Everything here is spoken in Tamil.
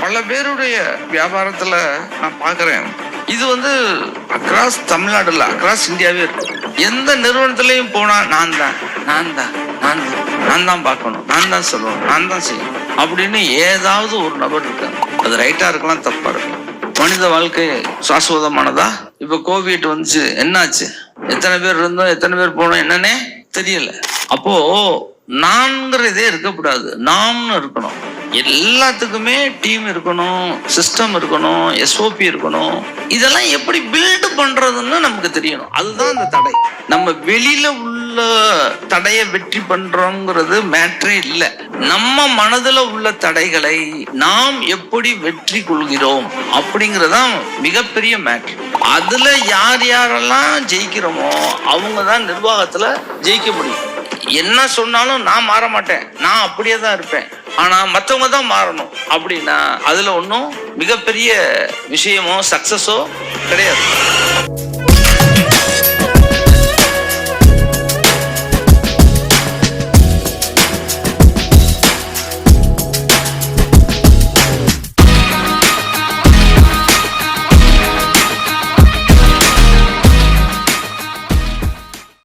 பல பேருடைய வியாபாரத்துல நான் பார்க்குறேன். இது அக்ராஸ் தமிழ்நாடுல அக்ராஸ் இந்தியாவே இருக்கு. எந்த நிறுவனத்திலையும் போனா நான் தான் பார்க்கணும், நான் தான் சொல்லணும், நான் தான் செய்யணும் அப்படின்னு ஏதாவது ஒரு நபர் இருக்காங்க. அது ரைட்டா இருக்கலாம், தப்பா இருக்கலாம். மனித வாழ்க்கை சாஸ்வதமானதா? இப்ப கோவிட் வந்துச்சு, என்னாச்சு? எத்தனை பேர் இருந்தோம், எத்தனை பேர் போனோம் என்னன்னே தெரியல. அப்போ நான்கிறதே இருக்கக்கூடாது, நாம்னு இருக்கணும். எல்லாத்துக்குமே டீம் இருக்கணும், சிஸ்டம் இருக்கணும், எஸ்ஓபி இருக்கணும். இதெல்லாம் எப்படி பில்டு பண்றதுன்னு நமக்கு தெரியணும். அதுதான் அந்த தடை. நம்ம வெளியில உள்ள தடையை வெற்றி பண்றோங்கிறது மேட்ரே இல்லை. நம்ம மனதுல உள்ள தடைகளை நாம் எப்படி வெற்றி கொள்கிறோம் அப்படிங்கறதுதான் மிகப்பெரிய மேட்ரு. அதுல யார் யாரெல்லாம் ஜெயிக்கிறோமோ அவங்க தான் நிர்வாகத்துல ஜெயிக்க முடியும். என்ன சொன்னாலும் நான் மாற மாட்டேன், நான் அப்படியே தான் இருப்பேன், ஆனா மற்றவங்க தான் மாறணும் அப்படின்னா அதுல ஒன்றும் மிகப்பெரிய விஷயமோ சக்சஸோ கிடையாது.